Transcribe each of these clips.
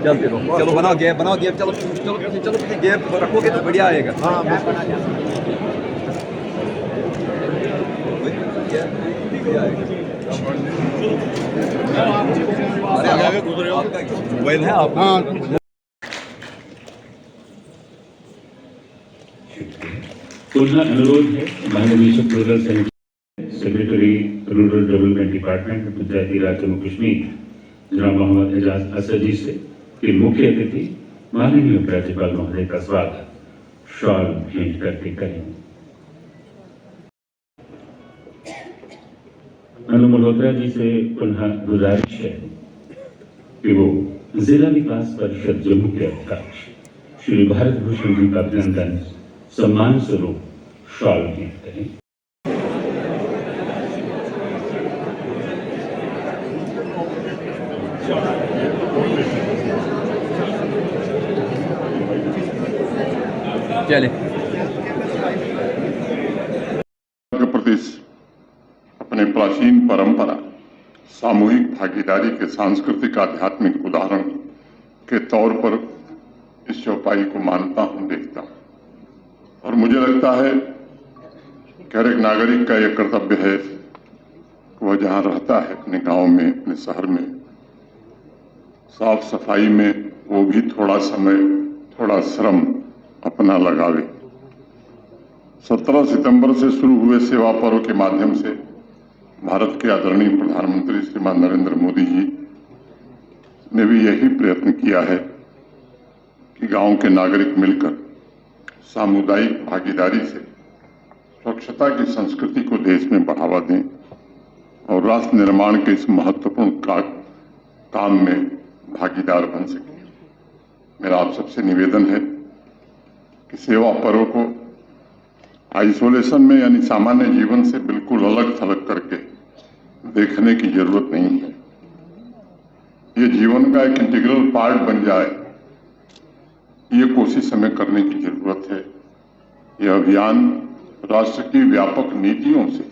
चलते रहो, चलो बनाओ गैप, चलो चलो चलो, गैप रखोगे तो बढ़िया आएगा। हाँ आगे गुजरे हो, मोबाइल है आप? हाँ। पुनः अनुरोध है महानिदेशक rural secretary rural development department Panchayati Raj Jammu Kashmir जनाब मोहम्मद एजाज असद जी से कि मुख्य अतिथि माननीय राज्यपाल महोदय का स्वागत शॉल भेंट करके करें। अनु मल्होत्रा जी से पुनः गुजारिश है कि वो जिला विकास परिषद जम्मू के अध्यक्ष श्री भारत भूषण जी का अभिनंदन सम्मान स्वरूप शॉल भेंट करें। चले मध्य प्रदेश अपने प्राचीन परंपरा सामूहिक भागीदारी के सांस्कृतिक आध्यात्मिक उदाहरण के तौर पर इस चौपाई को मानता हूं, देखता हूं और मुझे लगता है कि हर एक नागरिक का यह कर्तव्य है कि वह जहां रहता है अपने गांव में, अपने शहर में, साफ सफाई में वो भी थोड़ा समय, थोड़ा श्रम अपना लगावे। 17 सितंबर से शुरू हुए सेवा पर्व के माध्यम से भारत के आदरणीय प्रधानमंत्री श्रीमान नरेंद्र मोदी जी ने भी यही प्रयत्न किया है कि गांव के नागरिक मिलकर सामुदायिक भागीदारी से स्वच्छता की संस्कृति को देश में बढ़ावा दें और राष्ट्र निर्माण के इस महत्वपूर्ण काम में भागीदार बन सके। मेरा आप सबसे निवेदन है कि सेवा पर्व को आइसोलेशन में यानी सामान्य जीवन से बिल्कुल अलग थलग करके देखने की जरूरत नहीं है। ये जीवन का एक इंटीग्रल पार्ट बन जाए, ये कोशिश हमें करने की जरूरत है। यह अभियान राष्ट्र की व्यापक नीतियों से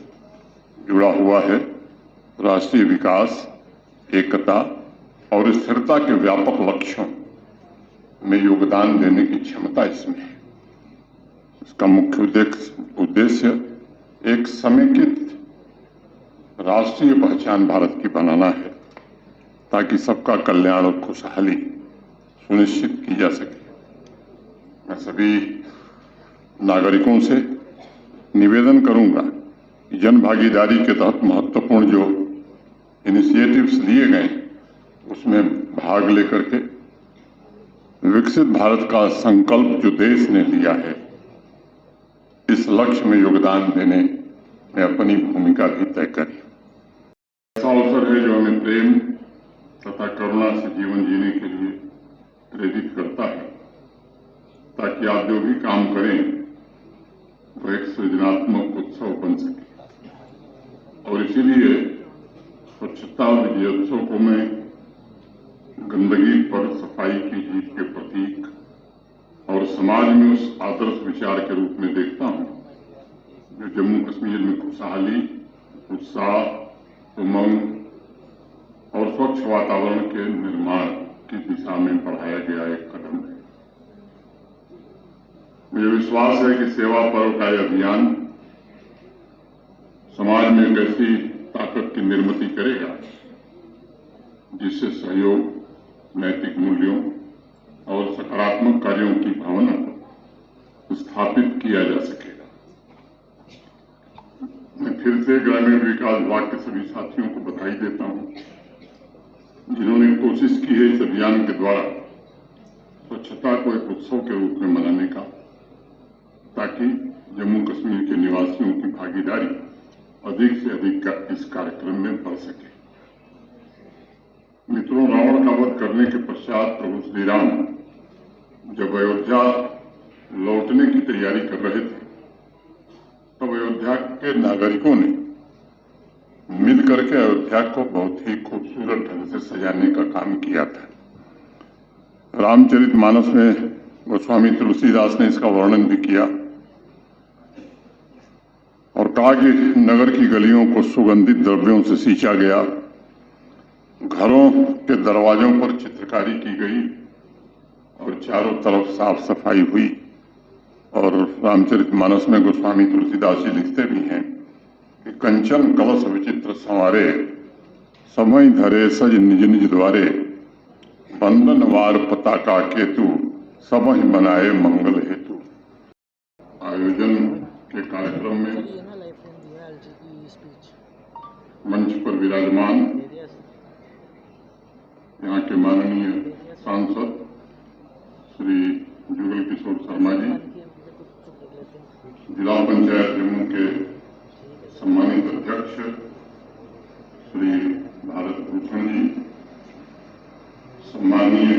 जुड़ा हुआ है। राष्ट्रीय विकास, एकता और स्थिरता के व्यापक लक्ष्यों में योगदान देने की क्षमता इसमें है। इसका मुख्य उद्देश्य एक समेकित राष्ट्रीय पहचान भारत की बनाना है ताकि सबका कल्याण और खुशहाली सुनिश्चित की जा सके। मैं सभी नागरिकों से निवेदन करूंगा कि जन भागीदारी के तहत महत्वपूर्ण जो इनिशिएटिव्स लिए गए उसमें भाग लेकर के विकसित भारत का संकल्प जो देश ने लिया है, इस लक्ष्य में योगदान देने में अपनी भूमिका भी तय करें। ऐसा अवसर है जो हमें प्रेम तथा करुणा से जीवन जीने के लिए प्रेरित करता है ताकि आप जो भी काम करें वो एक सृजनात्मक उत्सव बन सके। और इसीलिए स्वच्छता विजयोत्सव को मैं गंदगी पर सफाई की जीत के प्रतीक और समाज में उस आदर्श विचार के रूप में देखता हूं जो जम्मू कश्मीर में खुशहाली, उत्साह, उमंग और स्वच्छ वातावरण के निर्माण की दिशा में बढ़ाया गया एक कदम है। मुझे विश्वास है कि सेवा पर्व का यह अभियान समाज में एक ऐसी ताकत की निर्मिति करेगा जिससे सहयोग, नैतिक मूल्यों और सकारात्मक कार्यों की भावना को स्थापित किया जा सकेगा। मैं फिर से ग्रामीण विकास विभाग के सभी साथियों को बधाई देता हूं जिन्होंने कोशिश की है इस अभियान के द्वारा स्वच्छता को एक उत्सव के रूप में मनाने का, ताकि जम्मू कश्मीर के निवासियों की भागीदारी अधिक से अधिक इस कार्यक्रम में बढ़ सके। मित्रों, रावण का वध करने के पश्चात प्रभु श्री राम जब अयोध्या लौटने की तैयारी कर रहे थे के नागरिकों ने मिल करके अयोध्या को बहुत ही खूबसूरत ढंग से सजाने का काम किया था। रामचरितमानस में गोस्वामी तुलसीदास ने इसका वर्णन भी किया और कहा कि नगर की गलियों को सुगंधित द्रव्यों से सींचा गया, घरों के दरवाजों पर चित्रकारी की गई और चारों तरफ साफ सफाई हुई। और रामचरितमानस में गोस्वामी तुलसीदास जी लिखते भी हैं कि कंचन कलश विचित्र संवारे, समय धरे सज निज निज द्वारे, बंधन वार पताका केतु, समय बनाए मंगल हेतु। आयोजन के कार्यक्रम में मंच पर विराजमान यहाँ के माननीय सांसद श्री जुगल किशोर शर्मा जी, जिला पंचायत जम्मू के सम्मानित अध्यक्ष श्री भारत भूषण जी, सम्मानीय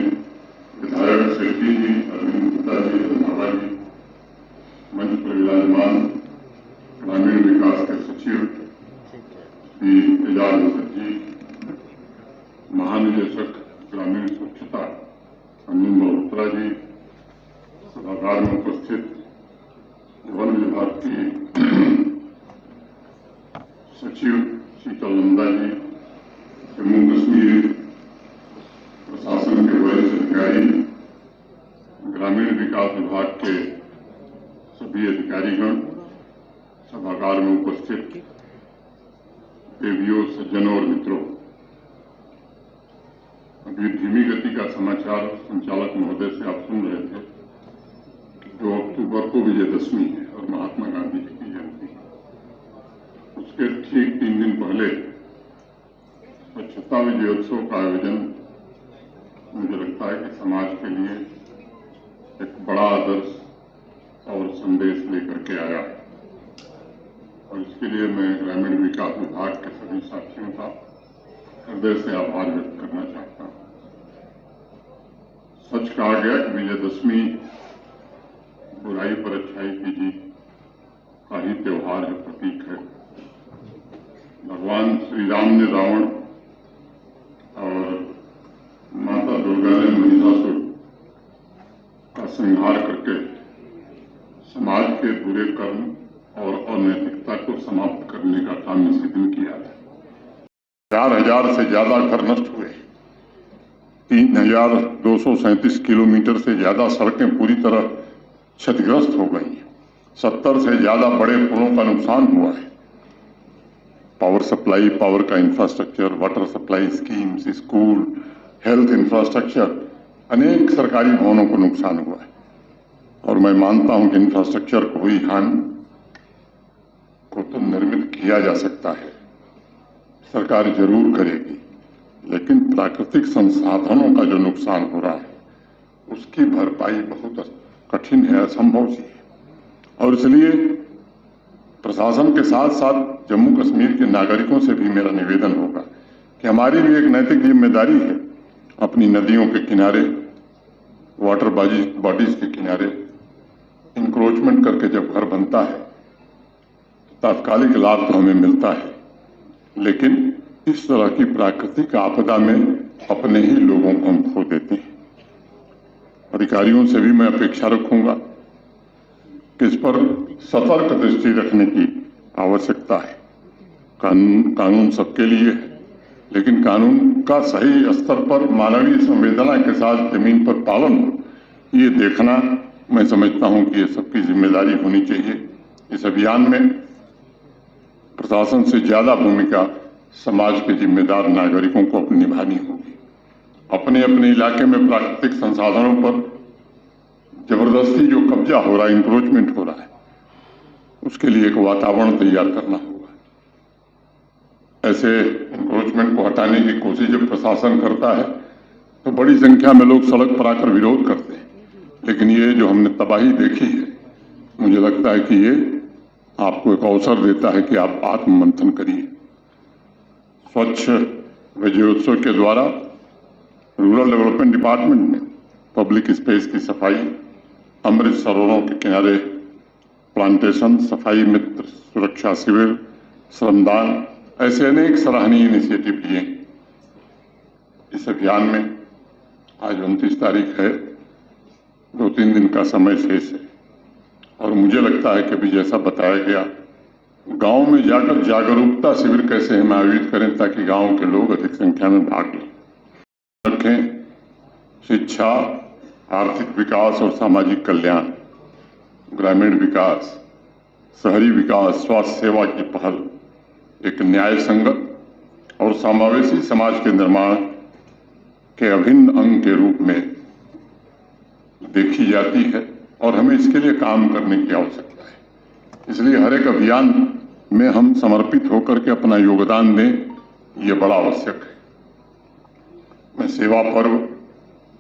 विधायक सेठी जी, अरविंद गुप्ता जी, रंधावा जी, मंच पर विराजमान ग्रामीण विकास के सचिव श्री एजाज असद जी, महानिदेशक ग्रामीण स्वच्छता अन्नू मल्होत्रा जी, सभागार में उपस्थित वन विभाग की सचिव शीतल नंदा जी, जम्मू कश्मीर प्रशासन के वरिष्ठ अधिकारी, ग्रामीण विकास विभाग के सभी अधिकारीगण, सभागार में उपस्थित देवियों, सज्जनों और मित्रों, अभी धीमी गति का समाचार संचालक महोदय से आप सुन रहे थे कि 2 अक्टूबर को विजयदशमी है और महात्मा गांधी जी की जयंती है। उसके ठीक 3 दिन पहले स्वच्छता विजयोत्सव का आयोजन मुझे लगता है कि समाज के लिए एक बड़ा आदर्श और संदेश लेकर के आया है और इसके लिए मैं ग्रामीण विकास विभाग के सभी साथियों का हृदय से आभार व्यक्त करना चाहता हूं। सच कहा गया कि विजयदशमी बुराई पर अच्छाई की जीत का ही त्योहार है, प्रतीक है। भगवान श्री राम ने रावण और माता दुर्गा ने महिषासुर का संहार करके समाज के बुरे कर्म और अनैतिकता को समाप्त करने का काम इसी दिन किया था। 4,000 से ज्यादा घर नष्ट हुए, 3,237 किलोमीटर से ज्यादा सड़कें पूरी तरह क्षतिग्रस्त हो गई, 70 से ज्यादा बड़े पुलों का नुकसान हुआ है। पावर सप्लाई, पावर का infrastructure, water supply schemes, school, health infrastructure, अनेक सरकारी भवनों को नुकसान हुआ है और मैं मानता हूं कि इंफ्रास्ट्रक्चर को हुई हानि को तो निर्मित किया जा सकता है, सरकार जरूर करेगी, लेकिन प्राकृतिक संसाधनों का जो नुकसान हो रहा है उसकी भरपाई बहुत कठिन है, असंभव सी है। और इसलिए प्रशासन के साथ साथ जम्मू कश्मीर के नागरिकों से भी मेरा निवेदन होगा कि हमारी भी एक नैतिक जिम्मेदारी है अपनी नदियों के किनारे, वाटर बॉडीज के किनारे इंक्रोचमेंट करके जब घर बनता है तात्कालिक लाभ तो हमें मिलता है, लेकिन इस तरह की प्राकृतिक आपदा में अपने ही लोगों को हम खो देते हैं। अधिकारियों से भी मैं अपेक्षा रखूंगा कि इस पर सतर्क दृष्टि रखने की आवश्यकता है। कानून सबके लिए है, लेकिन कानून का सही स्तर पर मानवीय संवेदना के साथ जमीन पर पालन हो, ये देखना मैं समझता हूं कि ये सबकी जिम्मेदारी होनी चाहिए। इस अभियान में प्रशासन से ज्यादा भूमिका समाज के जिम्मेदार नागरिकों को अपनी निभानी होगी। अपने अपने इलाके में प्राकृतिक संसाधनों पर जबरदस्ती जो कब्जा हो रहा है, इंक्रोचमेंट हो रहा है, उसके लिए एक वातावरण तैयार करना होगा। ऐसे इंक्रोचमेंट को हटाने की कोशिश जब प्रशासन करता है तो बड़ी संख्या में लोग सड़क पर आकर विरोध करते हैं, लेकिन ये जो हमने तबाही देखी है, मुझे लगता है कि ये आपको एक अवसर देता है कि आप आत्ममंथन करिए। स्वच्छ विजयोत्सव के द्वारा रूरल डेवलपमेंट डिपार्टमेंट ने पब्लिक स्पेस की सफाई, अमृत सरोवरों के किनारे प्लांटेशन, सफाई मित्र सुरक्षा शिविर, श्रमदान, ऐसे अनेक सराहनीय इनिशिएटिव लिए। इस अभियान में आज 29 तारीख है, 2-3 दिन का समय शेष है और मुझे लगता है कि अभी जैसा बताया गया, गांव में जाकर जागरूकता शिविर कैसे हम आयोजित करें ताकि गांव के लोग अधिक संख्या में भाग लें। रखें शिक्षा, आर्थिक विकास और सामाजिक कल्याण, ग्रामीण विकास, शहरी विकास, स्वास्थ्य सेवा की पहल एक न्याय संगत और समावेशी समाज के निर्माण के अभिन्न अंग के रूप में देखी जाती है और हमें इसके लिए काम करने की आवश्यकता है। इसलिए हर एक अभियान में हम समर्पित होकर के अपना योगदान दें, ये बड़ा आवश्यक है। मैं सेवा पर्व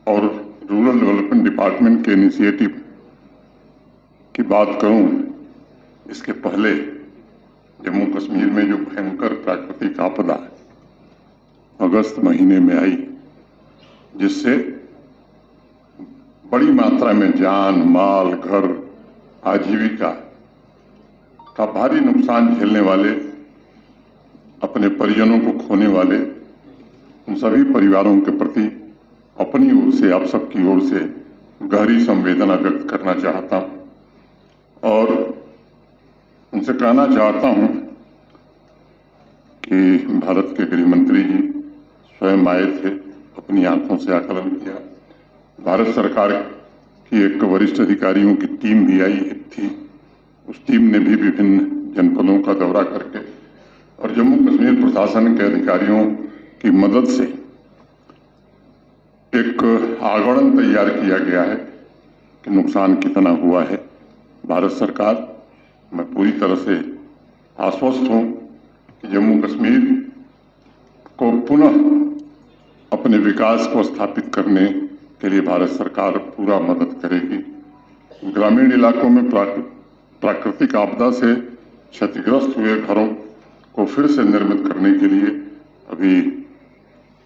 और रूरल डेवलपमेंट डिपार्टमेंट के इनिशिएटिव की बात करूं, इसके पहले जम्मू कश्मीर में जो भयंकर प्राकृतिक आपदा अगस्त महीने में आई, जिससे बड़ी मात्रा में जान, माल, घर, आजीविका का भारी नुकसान झेलने वाले, अपने परिजनों को खोने वाले उन सभी परिवारों के प्रति अपनी ओर से, आप सबकी ओर से गहरी संवेदना व्यक्त करना चाहता हूं और उनसे कहना चाहता हूं कि भारत के गृह मंत्री जी स्वयं आए थे, अपनी आंखों से आकलन किया। भारत सरकार की एक वरिष्ठ अधिकारियों की टीम भी आई थी। उस टीम ने भी विभिन्न जनपदों का दौरा करके और जम्मू कश्मीर प्रशासन के अधिकारियों की मदद से एक आगणन तैयार किया गया है कि नुकसान कितना हुआ है। भारत सरकार, मैं पूरी तरह से आश्वस्त हूं कि जम्मू कश्मीर को पुनः अपने विकास को स्थापित करने के लिए भारत सरकार पूरा मदद करेगी। ग्रामीण इलाकों में प्राकृतिक आपदा से क्षतिग्रस्त हुए घरों को फिर से निर्मित करने के लिए अभी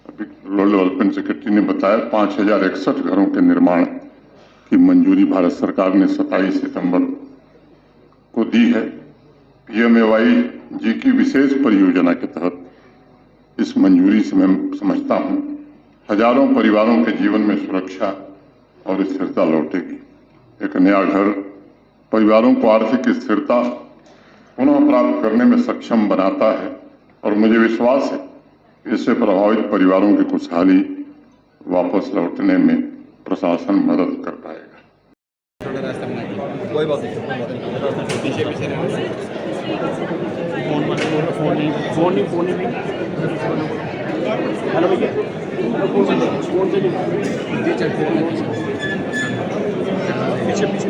रूरल डेवलपमेंट सेक्रेटरी ने बताया 5061 घरों के निर्माण की मंजूरी भारत सरकार ने 27 सितंबर को दी है। PMAY जी की विशेष परियोजना के तहत इस मंजूरी से मैं समझता हूं हजारों परिवारों के जीवन में सुरक्षा और स्थिरता लौटेगी। एक नया घर परिवारों को आर्थिक स्थिरता पुनः प्राप्त करने में सक्षम बनाता है और मुझे विश्वास है इससे प्रभावित परिवारों की खुशहाली वापस लौटने में प्रशासन मदद कर पाएगा। कोई बात नहीं, पीछे पीछे फोन नहीं हेलो भैया फोन से पीछे पीछे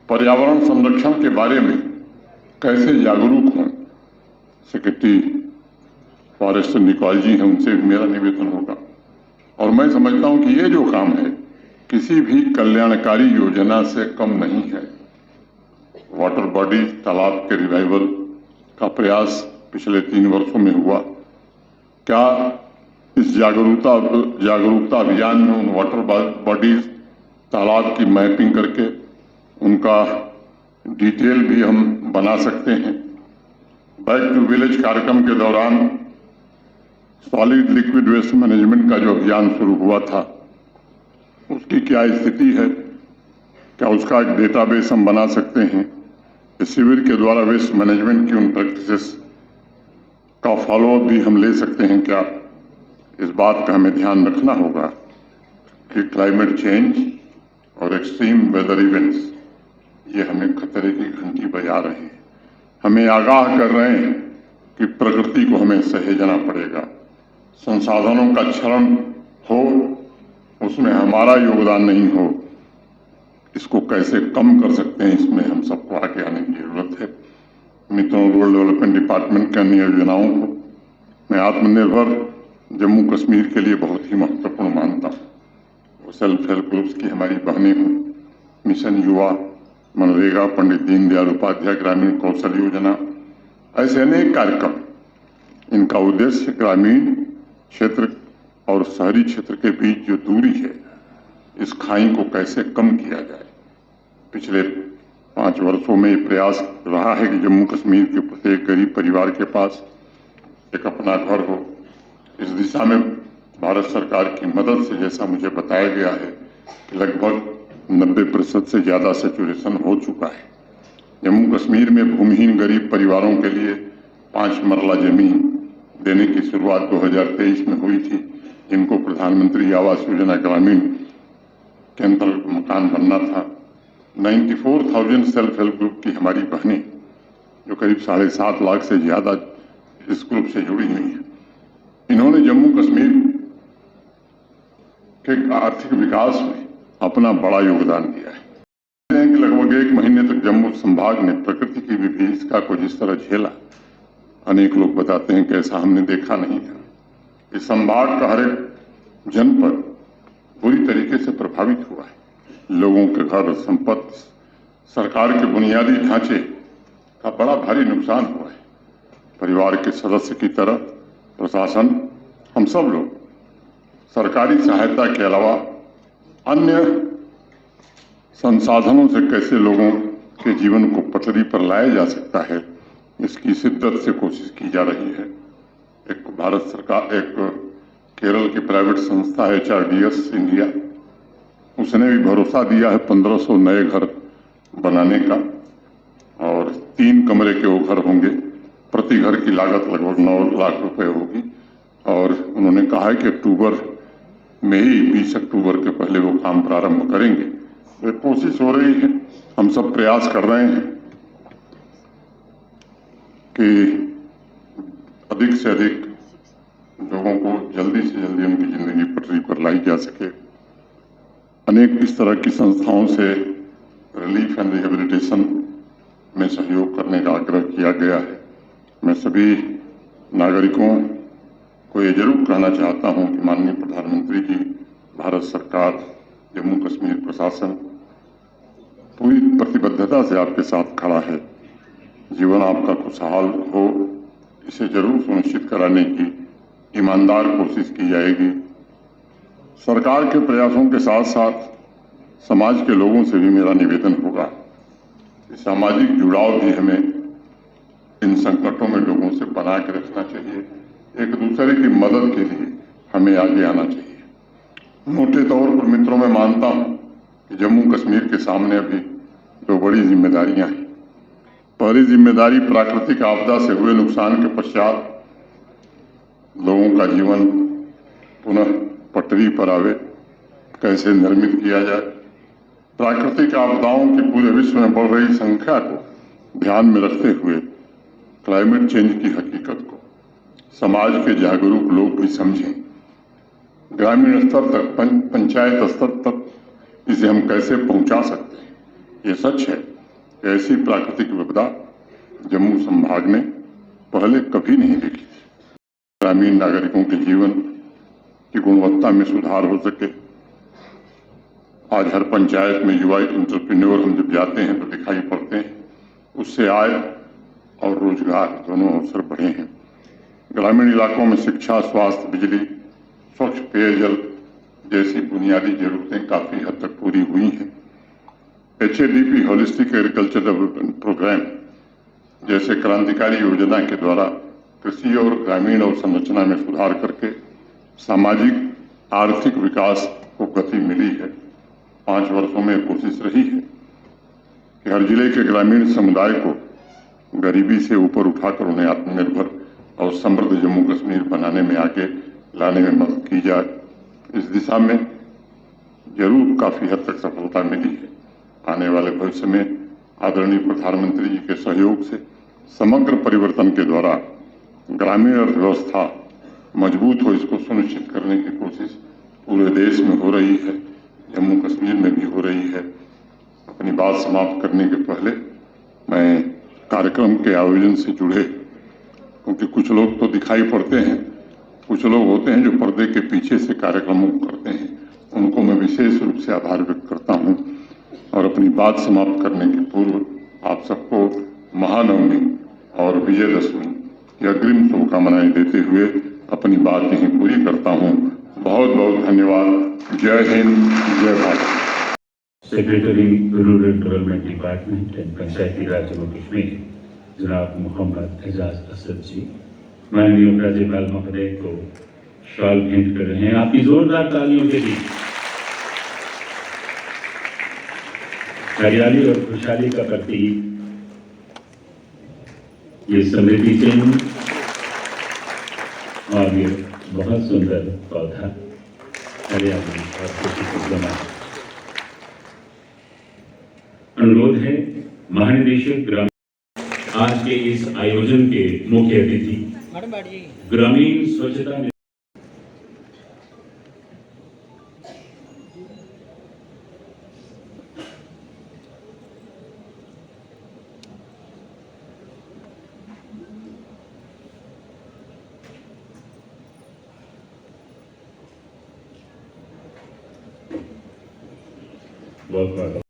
पर्यावरण संरक्षण के बारे में कैसे जागरूक हों, सेक्रेटरी फॉरेस्ट निकॉल जी हैं, उनसे मेरा निवेदन होगा। और मैं समझता हूं कि ये जो काम है किसी भी कल्याणकारी योजना से कम नहीं है। वाटर बॉडी, तालाब के रिवाइवल का प्रयास पिछले 3 वर्षों में हुआ। क्या इस जागरूकता अभियान में उन वाटर बॉडीज, तालाब की मैपिंग करके उनका डिटेल भी हम बना सकते हैं। बैक टू विलेज कार्यक्रम के दौरान सॉलिड लिक्विड वेस्ट मैनेजमेंट का जो अभियान शुरू हुआ था, उसकी क्या स्थिति है? क्या उसका एक डेटाबेस हम बना सकते हैं? इस शिविर के द्वारा वेस्ट मैनेजमेंट की उन प्रैक्टिसेस का फॉलोअप भी हम ले सकते हैं क्या? इस बात का हमें ध्यान रखना होगा कि क्लाइमेट चेंज और एक्सट्रीम वेदर इवेंट्स ये हमें खतरे की घंटी बजा रहे हैं, हमें आगाह कर रहे हैं कि प्रकृति को हमें सहेजना पड़ेगा। संसाधनों का क्षरण हो, उसमें हमारा योगदान नहीं हो, इसको कैसे कम कर सकते हैं, इसमें हम सबको आगे आने की जरूरत है। मित्रों, रूरल डेवलपमेंट डिपार्टमेंट की अन्य योजनाओं को मैं आत्मनिर्भर जम्मू कश्मीर के लिए बहुत ही महत्वपूर्ण मानता हूँ। वो सेल्फ हेल्प ग्रुप्स की हमारी बहनें हों, मिशन युवा, मनरेगा, पंडित दीनदयाल उपाध्याय ग्रामीण कौशल योजना, ऐसे अनेक कार्यक्रम, इनका उद्देश्य ग्रामीण क्षेत्र और शहरी क्षेत्र के बीच जो दूरी है, इस खाई को कैसे कम किया जाए। पिछले 5 वर्षों में ये प्रयास रहा है कि जम्मू कश्मीर के प्रत्येक गरीब परिवार के पास एक अपना घर हो। इस दिशा में भारत सरकार की मदद से, जैसा मुझे बताया गया है, कि लगभग 90% से ज्यादा सैचुरेशन हो चुका है। जम्मू कश्मीर में भूमिहीन गरीब परिवारों के लिए 5 मरला जमीन देने की शुरुआत 2023 में हुई थी, जिनको प्रधानमंत्री आवास योजना ग्रामीण के अंतर्गत मकान बनना था। 94,000 सेल्फ हेल्प ग्रुप की हमारी बहनें, जो करीब 7.5 लाख से ज्यादा इस ग्रुप से जुड़ी हुई हैं, इन्होंने जम्मू कश्मीर के आर्थिक विकास में अपना बड़ा योगदान दिया है। कि लगभग 1 महीने तक जम्मू संभाग ने प्रकृति की विभीषिका को जिस तरह झेला, अनेक लोग बताते हैं कि ऐसा हमने देखा नहीं था। इस संभाग का हर एक जनपद बुरी तरीके से प्रभावित हुआ है। लोगों के घर, संपत्ति, सरकार के बुनियादी ढांचे का बड़ा भारी नुकसान हुआ है। परिवार के सदस्य की तरह प्रशासन, हम सब लोग सरकारी सहायता के अलावा अन्य संसाधनों से कैसे लोगों के जीवन को पटरी पर लाया जा सकता है, इसकी शिद्दत से कोशिश की जा रही है। एक भारत सरकार, एक केरल की प्राइवेट संस्था है HRDS इंडिया, उसने भी भरोसा दिया है 1500 नए घर बनाने का, और 3 कमरे के वो घर होंगे। प्रति घर की लागत लगभग 9 लाख रुपए होगी, और उन्होंने कहा है कि अक्टूबर में ही 20 अक्टूबर के पहले वो काम प्रारंभ करेंगे। तो कोशिश हो रही है, हम सब प्रयास कर रहे हैं कि अधिक से अधिक लोगों को जल्दी से जल्दी उनकी जिंदगी पटरी पर लाई जा सके। अनेक इस तरह की संस्थाओं से रिलीफ एंड रिहेबिलिटेशन में सहयोग करने का आग्रह किया गया है। मैं सभी नागरिकों को ये जरूर कहना चाहता हूं कि माननीय प्रधानमंत्री जी, भारत सरकार, जम्मू कश्मीर प्रशासन पूरी प्रतिबद्धता से आपके साथ खड़ा है। जीवन आपका खुशहाल हो, इसे जरूर सुनिश्चित कराने की ईमानदार कोशिश की जाएगी। सरकार के प्रयासों के साथ साथ समाज के लोगों से भी मेरा निवेदन होगा कि सामाजिक जुड़ाव भी हमें इन संकटों में लोगों से बना के रखना चाहिए। एक दूसरे की मदद के लिए हमें आगे आना चाहिए। मोटे तौर पर मित्रों, मैं मानता हूं कि जम्मू कश्मीर के सामने अभी 2 बड़ी जिम्मेदारियां हैं। पहली जिम्मेदारी, प्राकृतिक आपदा से हुए नुकसान के पश्चात लोगों का जीवन पुनः पटरी पर आवे, कैसे निर्मित किया जाए। प्राकृतिक आपदाओं की पूरे विश्व में बढ़ रही संख्या को ध्यान में रखते हुए क्लाइमेट चेंज की हकीकत को समाज के जागरूक लोग भी समझें। ग्रामीण स्तर तक, पंचायत स्तर तक इसे हम कैसे पहुंचा सकते हैं। ये सच है कि ऐसी प्राकृतिक विपदा जम्मू संभाग ने पहले कभी नहीं देखी थी। ग्रामीण नागरिकों के जीवन की गुणवत्ता में सुधार हो सके। आज हर पंचायत में युवा एंटरप्रेन्योर हम जब जाते हैं तो दिखाई पड़ते हैं। उससे आय और रोजगार दोनों अवसर बढ़े हैं। ग्रामीण इलाकों में शिक्षा, स्वास्थ्य, बिजली, स्वच्छ पेयजल जैसी बुनियादी जरूरतें काफी हद तक पूरी हुई हैं। HADP holistic agriculture development programme जैसे क्रांतिकारी योजना के द्वारा कृषि और ग्रामीण अवसंरचना में सुधार करके सामाजिक आर्थिक विकास को गति मिली है। 5 वर्षों में कोशिश रही है कि हर जिले के ग्रामीण समुदाय को गरीबी से ऊपर उठाकर उन्हें आत्मनिर्भर और समृद्ध जम्मू कश्मीर बनाने में आगे लाने में मदद की जाए। इस दिशा में जरूर काफी हद तक सफलता मिली है। आने वाले भविष्य में आदरणीय प्रधानमंत्री जी के सहयोग से समग्र परिवर्तन के द्वारा ग्रामीण अर्थव्यवस्था मजबूत हो, इसको सुनिश्चित करने की कोशिश पूरे देश में हो रही है, जम्मू कश्मीर में भी हो रही है। अपनी बात समाप्त करने के पहले मैं कार्यक्रम के आयोजन से जुड़े, क्योंकि कुछ लोग तो दिखाई पड़ते हैं, कुछ लोग होते हैं जो पर्दे के पीछे से कार्यक्रमों करते हैं, उनको मैं विशेष रूप से आभार व्यक्त करता हूं। और अपनी बात समाप्त करने के पूर्व आप सबको महानवमी और विजयदशमी की अग्रिम शुभकामनाएं देते हुए अपनी बात यहीं पूरी करता हूं। बहुत बहुत धन्यवाद। जय हिंद, जय Bharat. Secretary rural development department and Panchayati Raj Jammu Kashmir जनाब मोहम्मद एजाज असद जी माननीय राज्यपाल महोदय को शॉल भेंट कर रहे हैं। आपकी जोरदार तालियों के बीच हरियाली और खुशहाली का प्रतीक ये समृद्धि चिन्ह और ये बहुत सुंदर पौधा हरियाली और खुशी को जमा। अनुरोध है महानिदेशक ग्रामीण आज के इस आयोजन के मुख्य अतिथि ग्रामीण स्वच्छता बहुत